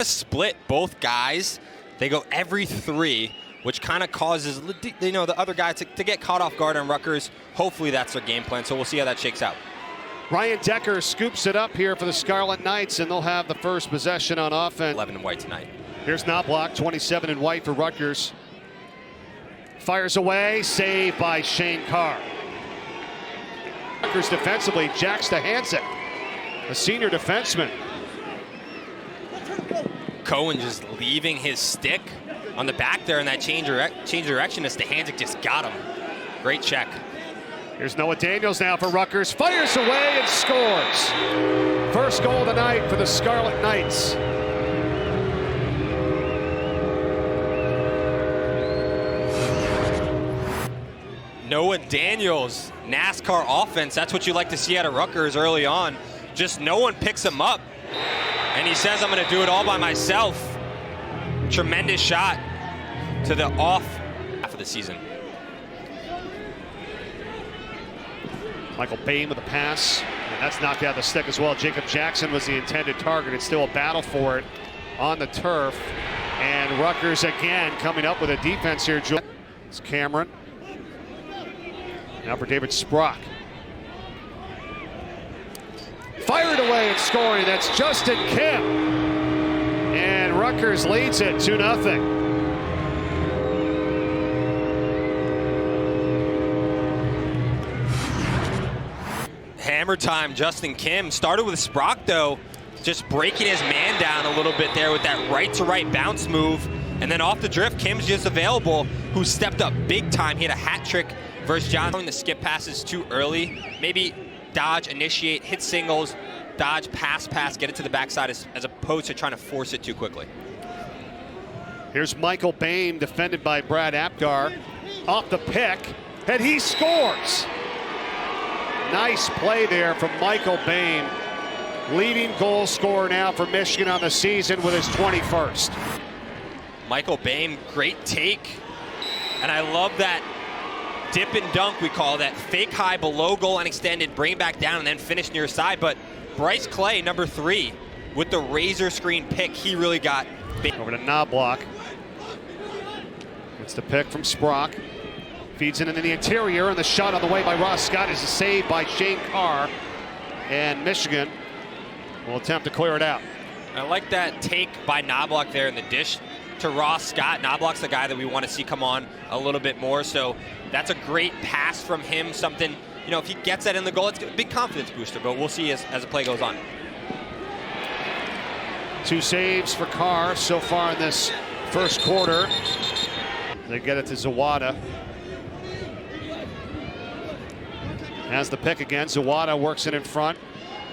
Split both guys. They go every 3, which kind of causes the other guy to get caught off guard on Rutgers. Hopefully that's their game plan, so we'll see how that shakes out. Ryan Decker scoops it up here for the Scarlet Knights, and they'll have the first possession on offense. 11 in white tonight. Here's Knobloch, 27 in white for Rutgers. Fires away, saved by Shane Carr. Rutgers defensively, Jack Stahanczyk, a senior defenseman. Cohen just leaving his stick on the back there in that change direction as Stahanczyk just got him. Great check. Here's Noah Daniels now for Rutgers. Fires away and scores. First goal of the night for the Scarlet Knights. Noah Daniels, NASCAR offense. That's what you like to see out of Rutgers early on. Just no one picks him up. And he says, I'm going to do it all by myself. Tremendous shot to the off half of the season. Michael Bain with a pass. And that's knocked out the stick as well. Jacob Jackson was the intended target. It's still a battle for it on the turf. And Rutgers again coming up with a defense here. It's Cameron. Now for David Sprock. Fired away and scoring. That's Justin Kim. And Rutgers leads it 2-0. Hammer time, Justin Kim. Started with Sprock, though, just breaking his man down a little bit there with that right-to-right bounce move. And then off the drift, Kim's just available, who stepped up big time. He had a hat trick versus John. The skip passes too early. Maybe dodge, initiate, hit singles, dodge, pass, get it to the backside as opposed to trying to force it too quickly. Here's Michael Bain, defended by Brad Apgar. Off the pick, and he scores. Nice play there from Michael Bain. Leading goal scorer now for Michigan on the season with his 21st. Michael Bain, great take. And I love that dip and dunk, we call that. Fake high below goal and extended, bring it back down and then finish near side. But Bryce Clay, number 3, with the razor screen pick, he really got big. Over to Knobloch. It's the pick from Sprock. Feeds it into the interior, and the shot on the way by Ross Scott is a save by Shane Carr. And Michigan will attempt to clear it out. I like that take by Knobloch there in the dish to Ross Scott. Knobloch's the guy that we want to see come on a little bit more, so that's a great pass from him. Something, if he gets that in the goal, it's a big confidence booster, but we'll see as the play goes on. 2 saves for Carr so far in this first quarter. They get it to Zawada. Has the pick again. Zawada works it in front.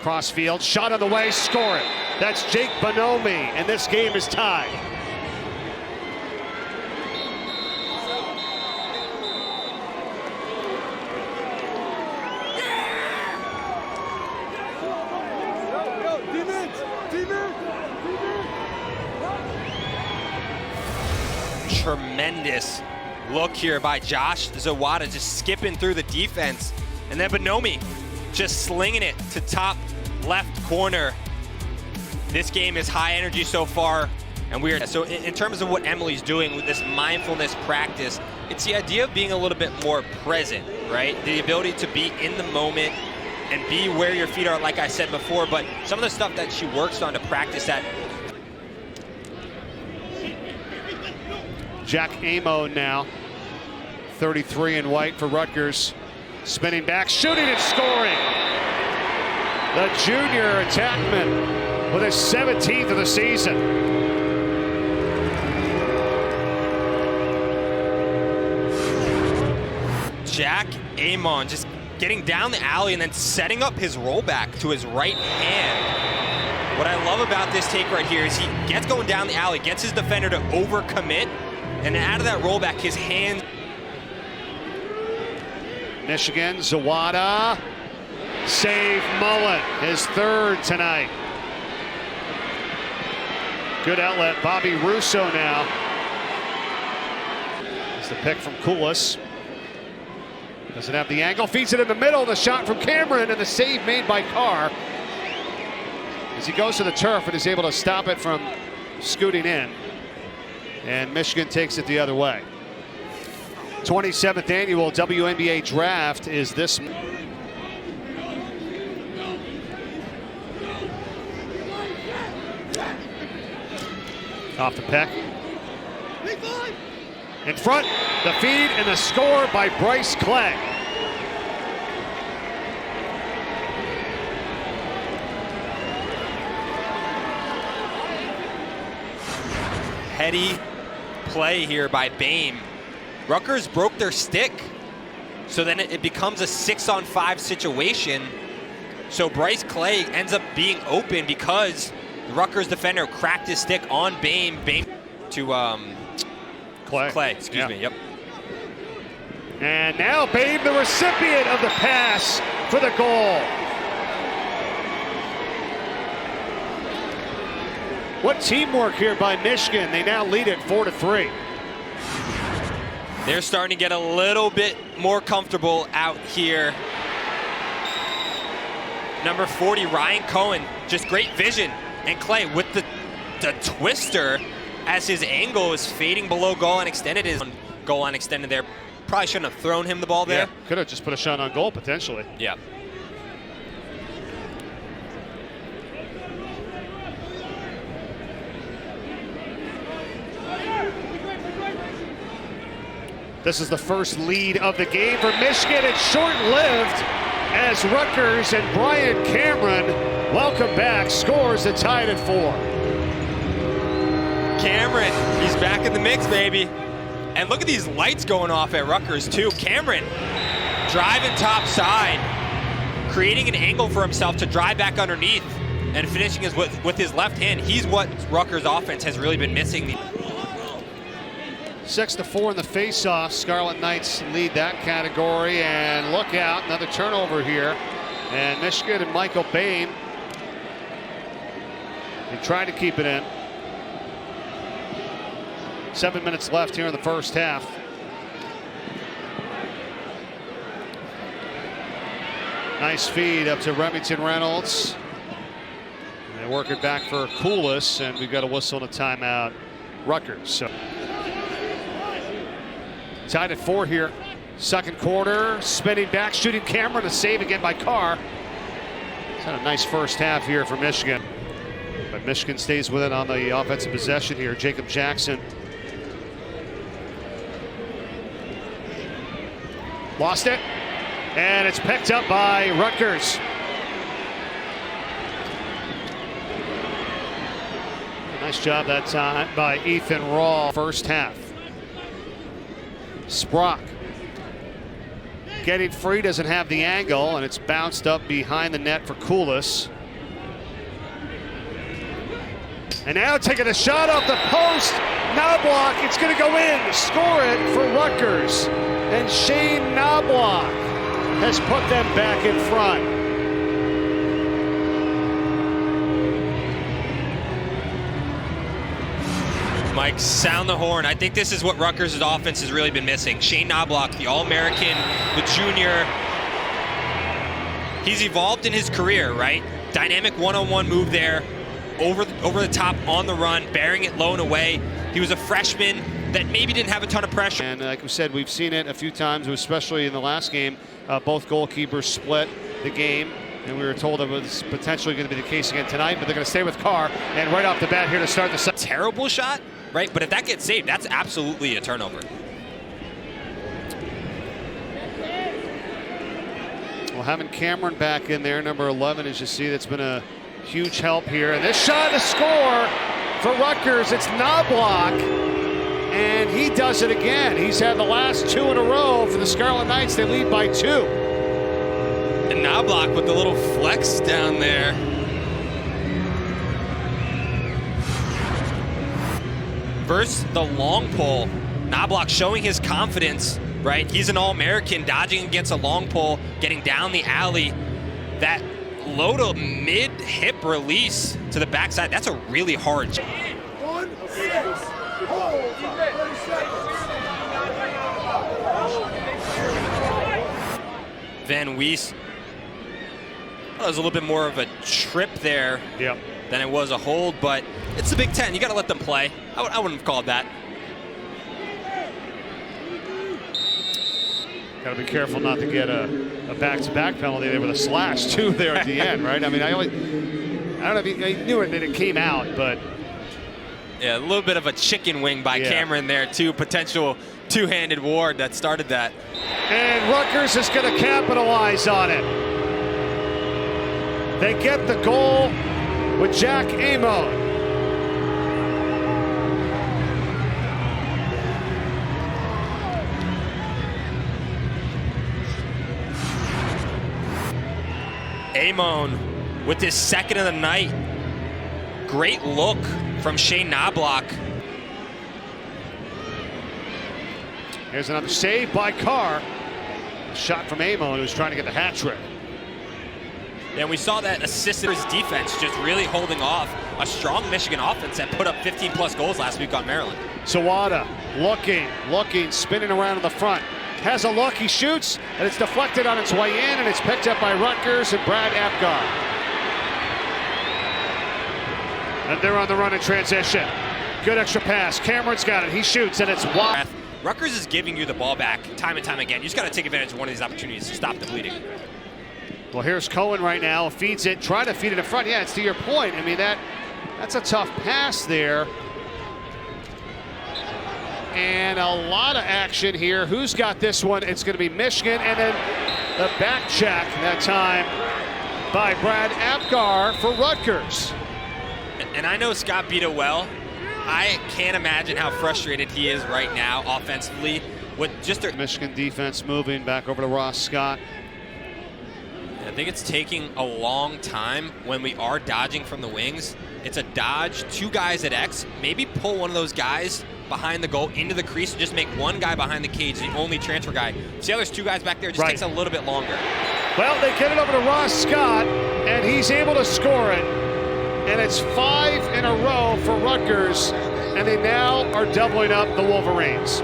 Crossfield, shot on the way, score it. That's Jake Bonomi, and this game is tied. Tremendous look here by Josh Zawada, just skipping through the defense. And then Bonomi just slinging it to top left corner. This game is high energy so far. And so in terms of what Emily's doing with this mindfulness practice, it's the idea of being a little bit more present, right? The ability to be in the moment and be where your feet are, like I said before. But some of the stuff that she works on to practice that. Jack Amo now, 33 in white for Rutgers. Spinning back, shooting and scoring. The junior attackman with his 17th of the season. Jack Amon just getting down the alley and then setting up his rollback to his right hand. What I love about this take right here is he gets going down the alley, gets his defender to overcommit, and out of that rollback, his hand. Michigan, Zawada, save Mullen, his 3rd tonight. Good outlet, Bobby Russo now. It's the pick from Koulis. Doesn't have the angle, feeds it in the middle, the shot from Cameron, and the save made by Carr. As he goes to the turf and is able to stop it from scooting in, and Michigan takes it the other way. 27th annual WNBA draft is this. Off the peck. In front, the feed and the score by Bryce Clay. Heady play here by Bame. Rutgers broke their stick, so then it becomes a 6-on-5 situation. So Bryce Clay ends up being open because the Rutgers defender cracked his stick on Bame. Bame to Clay, excuse me, yep. And now Bame, the recipient of the pass for the goal. What teamwork here by Michigan. They now lead it 4-3. They're starting to get a little bit more comfortable out here. Number 40, Ryan Cohen, just great vision. And Clay with the twister as his angle is fading below goal line extended. His goal line extended there. Probably shouldn't have thrown him the ball there. Yeah, could have just put a shot on goal potentially. Yeah. This is the first lead of the game for Michigan. It's short-lived as Rutgers and Brian Cameron, welcome back, scores to tie it at 4. Cameron, he's back in the mix, baby. And look at these lights going off at Rutgers too. Cameron driving top side, creating an angle for himself to drive back underneath and finishing with his left hand. He's what Rutgers offense has really been missing. 6-4 in the face-off. Scarlet Knights lead that category, and look out, another turnover here. And Michigan and Michael Bame, he tried to keep it in. 7 minutes left here in the first half. Nice feed up to Remington Reynolds. They work it back for Coolis, and we've got a whistle and a timeout. Rutgers. So tied at 4 here. Second quarter, spinning back, shooting Cameron, a save again by Carr. It's had a nice first half here for Michigan. But Michigan stays with it on the offensive possession here. Jacob Jackson. Lost it, and it's picked up by Rutgers. Nice job that time by Ethan Rawl. First half. Sprock getting free, doesn't have the angle, and it's bounced up behind the net for Coolis. And now taking a shot off the post. Knobloch, it's going to go in. Score it for Rutgers. And Shane Knobloch has put them back in front. Mike, sound the horn. I think this is what Rutgers' offense has really been missing. Shane Knobloch, the All-American, the junior. He's evolved in his career, right? Dynamic one-on-one move there, over the top, on the run, bearing it low and away. He was a freshman that maybe didn't have a ton of pressure. And like we said, we've seen it a few times, especially in the last game. Both goalkeepers split the game, and we were told it was potentially going to be the case again tonight, but they're going to stay with Carr. And right off the bat here to start the second. Terrible shot, right? But if that gets saved, that's absolutely a turnover. Well, having Cameron back in there, number 11, as you see, that's been a huge help here. And this shot to score for Rutgers, it's Knobloch, and he does it again. He's had the last 2 in a row for the Scarlet Knights. They lead by 2. And Knobloch with the little flex down there. Versus the long pole. Knobloch showing his confidence, right? He's an All-American, dodging against a long pole, getting down the alley. That low to mid-hip release to the backside, that's a really hard job. Van Wees. That was a little bit more of a trip there. Yep. than it was a hold, but it's the Big Ten. You got to let them play. I wouldn't have called that. Got to be careful not to get a back-to-back penalty there with a slash too there at the end, right? I mean, I don't know if he knew it that it came out, but yeah, a little bit of a chicken wing by Cameron there too. Potential two-handed ward that started that. And Rutgers is going to capitalize on it. They get the goal with Jack Amon. Amon with his second of the night. Great look from Shane Knobloch. Here's another save by Carr. A shot from Amon, who's trying to get the hat trick. And we saw that assisted his defense just really holding off a strong Michigan offense that put up 15-plus goals last week on Maryland. Zawada looking, spinning around in the front. Has a look, he shoots, and it's deflected on its way in, and it's picked up by Rutgers and Brad Apgar. And they're on the run in transition. Good extra pass. Cameron's got it. He shoots, and it's wide. Rutgers is giving you the ball back time and time again. You just got to take advantage of one of these opportunities to stop the bleeding. Well, here's Cohen right now. Feeds it, trying to feed it in front. Yeah, it's to your point. I mean, that's a tough pass there. And a lot of action here. Who's got this one? It's going to be Michigan. And then the back check that time by Brad Apgar for Rutgers. And I know Scott beat it well. I can't imagine how frustrated he is right now offensively with just their Michigan defense moving back over to Ross Scott. I think it's taking a long time when we are dodging from the wings. It's a dodge, two guys at X, maybe pull one of those guys behind the goal into the crease and just make one guy behind the cage the only transfer guy. See how there's two guys back there? It just takes a little bit longer. Well, they get it over to Ross Scott, and he's able to score it. And it's 5 in a row for Rutgers, and they now are doubling up the Wolverines.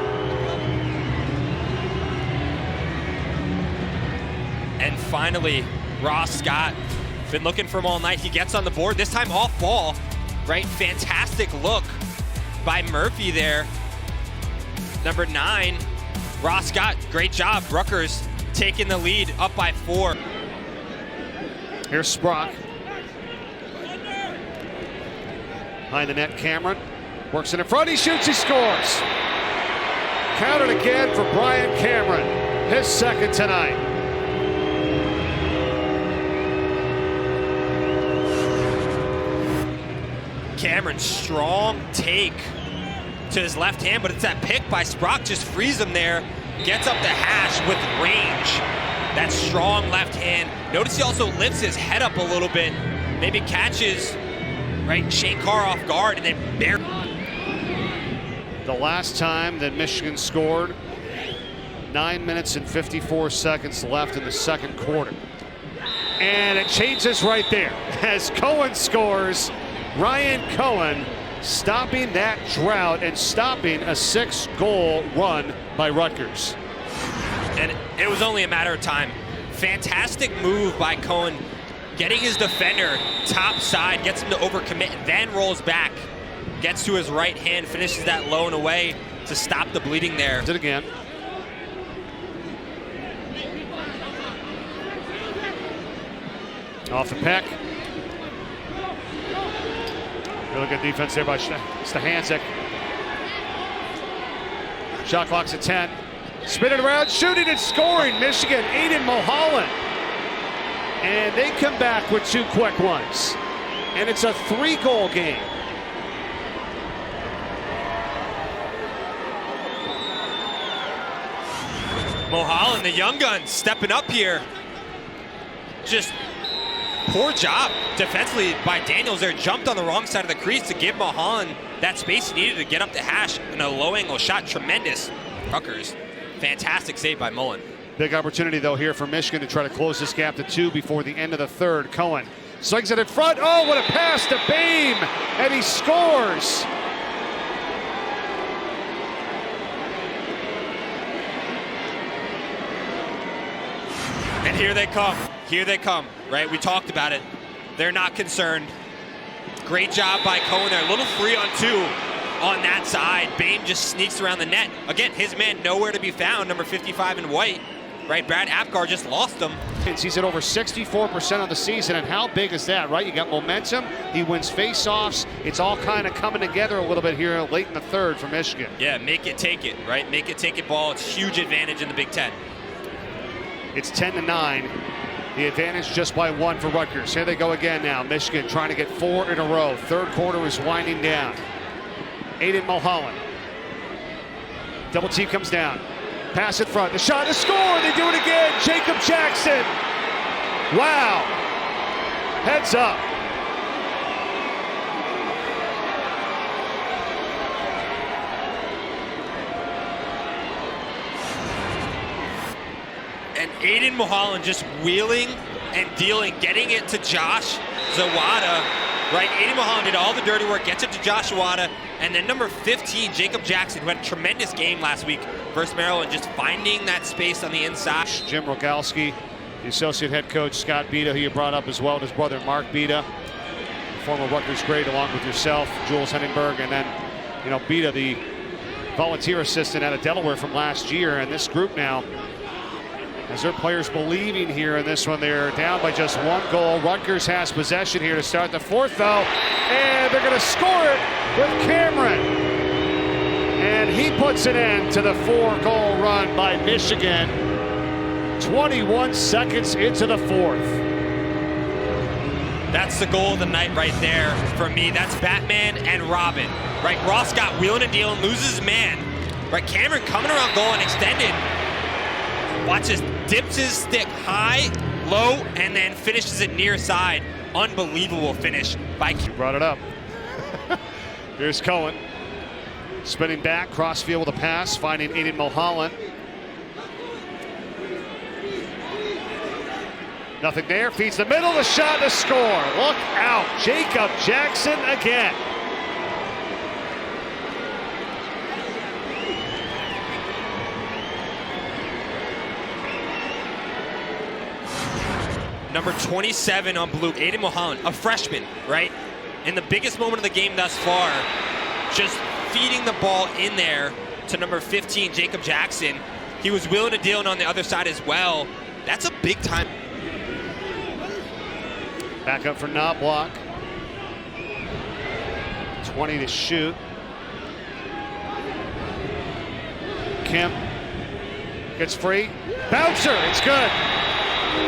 And finally, Ross Scott, been looking for him all night. He gets on the board, this time off ball, right? Fantastic look by Murphy there. Number 9, Ross Scott, great job. Rutgers taking the lead, up by 4. Here's Sprock. Behind the net, Cameron works it in front, he shoots, he scores. Counted again for Brian Cameron, his second tonight. Cameron, strong take to his left hand, but it's that pick by Sprock, just frees him there, gets up the hash with range. That strong left hand. Notice he also lifts his head up a little bit, maybe catches Shane Carr off guard, and then barely. The last time that Michigan scored, 9 minutes and 54 seconds left in the second quarter. And it changes right there as Cohen scores. Ryan Cohen stopping that drought and stopping a 6-goal run by Rutgers. And it was only a matter of time. Fantastic move by Cohen, getting his defender top side, gets him to overcommit, then rolls back, gets to his right hand, finishes that low and away to stop the bleeding there. Did it again. Off the peck. Really good defense there by Stahanczyk. Shot clock's at 10. Spinning around, shooting and scoring. Michigan, Aiden Mulholland. And they come back with 2 quick ones. And it's a 3-goal game. Mulholland, the young gun, stepping up here. Just poor job defensively by Daniels there. Jumped on the wrong side of the crease to give Mulholland that space he needed to get up the hash. And a low angle shot, tremendous. Rutgers, fantastic save by Mullen. Big opportunity though here for Michigan to try to close this gap to 2 before the end of the third. Cohen swings it in front. Oh, what a pass to Beam, and he scores. And here they come, right? We talked about it. They're not concerned. Great job by Cohen there. A little 3-on-2 on that side. Bame just sneaks around the net. Again, his man nowhere to be found, number 55 in white. Right, Brad Apgar just lost him. He's at over 64% on the season, and how big is that, right? You got momentum, he wins face-offs. It's all kind of coming together a little bit here late in the third for Michigan. Yeah, make it, take it, right? Make it, take it ball. It's huge advantage in the Big Ten. It's 10-9. The advantage just by 1 for Rutgers. Here they go again now. Michigan trying to get 4 in a row. Third quarter is winding down. Aiden Mulholland. Double T comes down. Pass in front. The shot, the score. They do it again. Jacob Jackson. Wow. Heads up. And Aiden Mulholland just wheeling and dealing, getting it to Josh Zawada. Right, Aiden Mulholland did all the dirty work, gets it to Josh Zawada, and then number 15, Jacob Jackson, who had a tremendous game last week versus Maryland, just finding that space on the inside. Jim Rogalski, the associate head coach Scott Beda, who you brought up as well, and his brother Mark Beda, former Rutgers great, along with yourself, Jules Henningberg, and then, you know, Beda, the volunteer assistant out of Delaware from last year, and this group now, as their players believing here in this one, they're down by just 1 goal. Rutgers has possession here to start the fourth, though, and they're going to score it with Cameron. And he puts an end to the 4-goal run by Michigan. 21 seconds into the fourth. That's the goal of the night right there for me. That's Batman and Robin. Right, Ross got wheeling and dealing, loses his man. Right, Cameron coming around goal and extended. Watch this, dips his stick high, low, and then finishes it near side. Unbelievable finish by You brought it up. Here's Cohen. Spinning back, crossfield with a pass, finding Aiden Mulholland. Nothing there, feeds the middle, the shot, the score. Look out, Jacob Jackson again. Number 27 on blue, Aiden Mulholland, a freshman, right? In the biggest moment of the game thus far, just feeding the ball in there to number 15, Jacob Jackson. He was willing to deal on the other side as well. That's a big time. Back up for Knobloch. 20 to shoot. Kim gets free. Bouncer, it's good.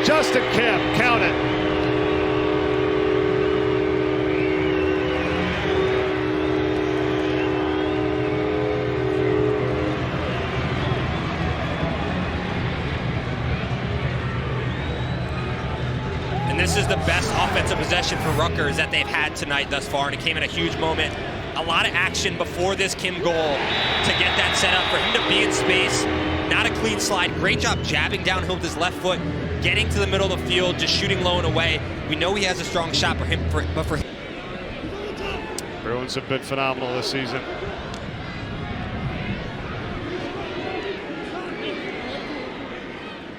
Justin Kim, count it. And this is the best offensive possession for Rutgers that they've had tonight thus far, and it came at a huge moment. A lot of action before this Kim goal to get that set up for him to be in space. Not a clean slide. Great job jabbing downhill with his left foot, getting to the middle of the field, just shooting low and away. We know he has a strong shot for him, but for him. Bruins have been phenomenal this season.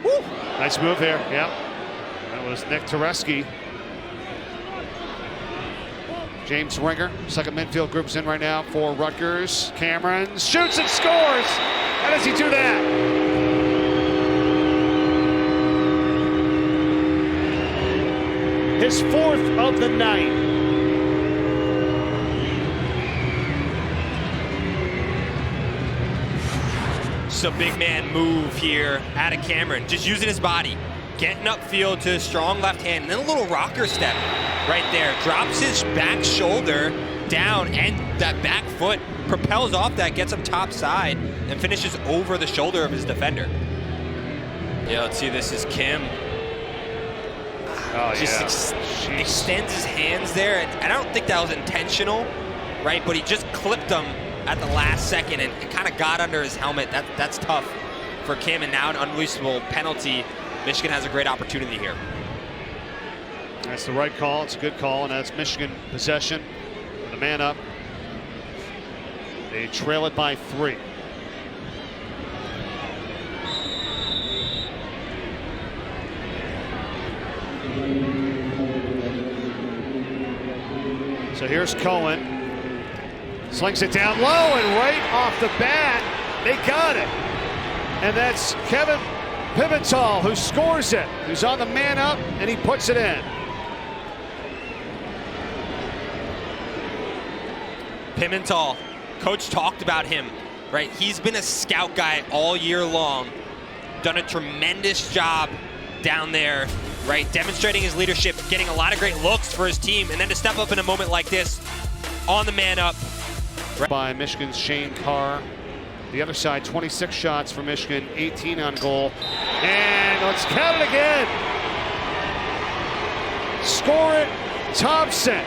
Woo. Nice move there, yep. That was Nick Tereski. James Ringer, second midfield group's in right now for Rutgers. Cameron shoots and scores. How does he do that? His 4th of the night. So big man move here out of Cameron, just using his body, getting upfield to his strong left hand, and then a little rocker step right there. Drops his back shoulder down, and that back foot propels off that, gets him top side, and finishes over the shoulder of his defender. Yeah, let's see, this is Kim. Oh, Just extends his hands there, and I don't think that was intentional, right? But he just clipped him at the last second and kind of got under his helmet. That's tough for Kim, and now an unreleasable penalty. Michigan has a great opportunity here. That's the right call. It's a good call, and that's Michigan possession. The man up. They trail it by 3. So here's Cohen. Slings it down low, and right off the bat, they got it. And that's Kevin Pimentel who scores it. Who's on the man up, and he puts it in. Pimentel, coach talked about him, right? He's been a scout guy all year long, done a tremendous job down there, right? Demonstrating his leadership, getting a lot of great looks for his team, and then to step up in a moment like this, on the man up. Right. By Michigan's Shane Carr. The other side, 26 shots for Michigan, 18 on goal. And let's count it again. Score it, Thompson.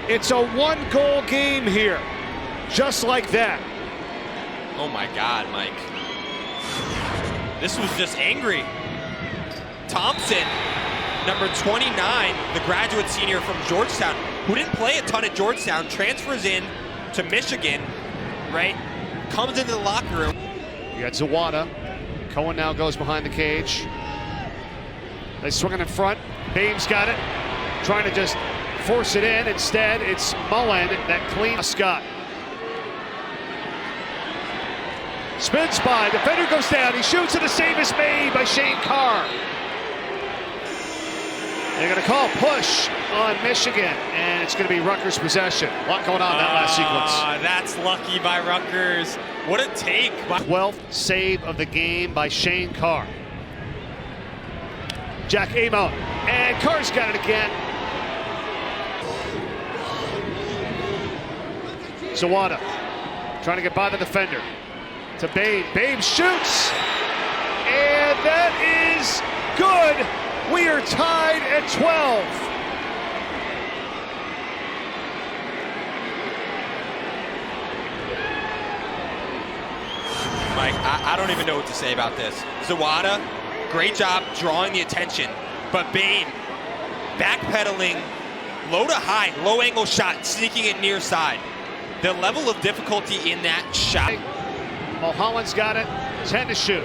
It's a one-goal game here, just like that. Oh my God, Mike. This was just angry. Thompson, number 29, the graduate senior from Georgetown, who didn't play a ton at Georgetown, transfers in to Michigan, right? Comes into the locker room. You got Zawada. Cohen now goes behind the cage. They swing it in front. Bames got it. Trying to just force it in. Instead, it's Mullen that cleans Scott. Spins by. Defender goes down. He shoots, and the save is made by Shane Carr. They're going to call push on Michigan, and it's going to be Rutgers possession. A lot going on in that last sequence. That's lucky by Rutgers. What a take. 12th save of the game by Shane Carr. Jack Amo, and Carr's got it again. Zawada trying to get by the defender. To Babe. Babe shoots, and that is good. We are tied at 12. Mike, I don't even know what to say about this. Zawada, great job drawing the attention, but Bain backpedaling, low to high, low angle shot, sneaking it near side. The level of difficulty in that shot. Mulholland's got it, 10 to shoot.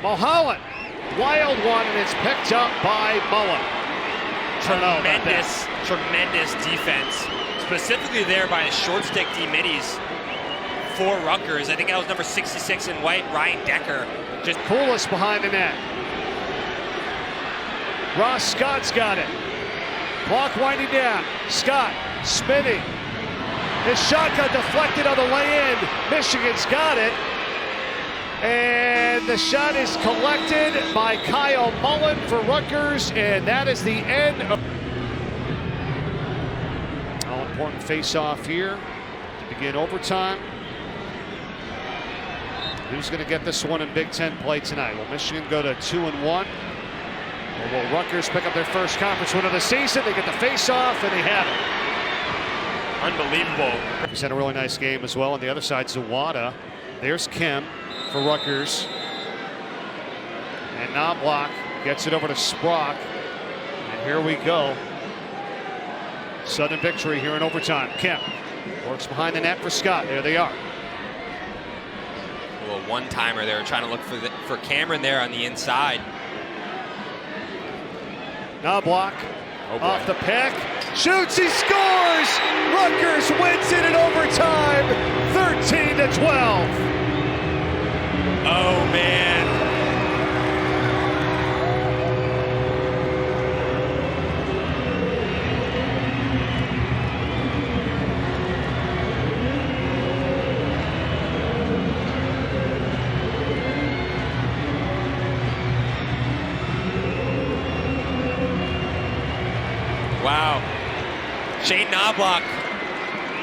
Mulholland, wild one, and it's picked up by Mullen. Tremendous defense, specifically there by his short stick D-middies for Rutgers. I think that was number 66 in white, Ryan Decker. Just coolest behind the net. Ross Scott's got it. Clock winding down. Scott spinning. His shot got deflected on the way in. Michigan's got it. And the shot is collected by Kyle Mullen for Rutgers, and that is the end of all important face-off here to begin overtime. Who's going to get this one in Big Ten play tonight? Will Michigan go to 2-1? Or will Rutgers pick up their first conference win of the season? They get the face-off, and they have it. Unbelievable. He's had a really nice game as well. On the other side, Zawada. There's Kim for Rutgers. And Knobloch gets it over to Sprock. And here we go. Sudden victory here in overtime. Kim works behind the net for Scott. There they are. A little one-timer there, trying to look for Cameron there on the inside. Knobloch off the pick. Shoots, he scores! Rutgers wins it in overtime, 13-12. Oh, man. Wow. Shane Knobloch,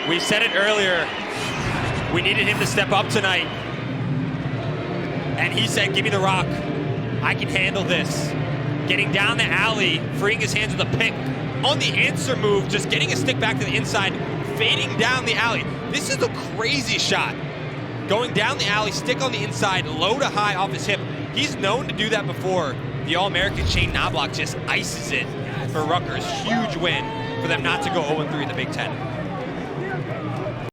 we said it earlier, we needed him to step up tonight. And he said, give me the rock. I can handle this. Getting down the alley, freeing his hands with a pick. On the answer move, just getting a stick back to the inside, fading down the alley. This is a crazy shot. Going down the alley, stick on the inside, low to high off his hip. He's known to do that before. The All-American Shane Knobloch just ices it for Rutgers. Huge win for them not to go 0-3 in the Big Ten.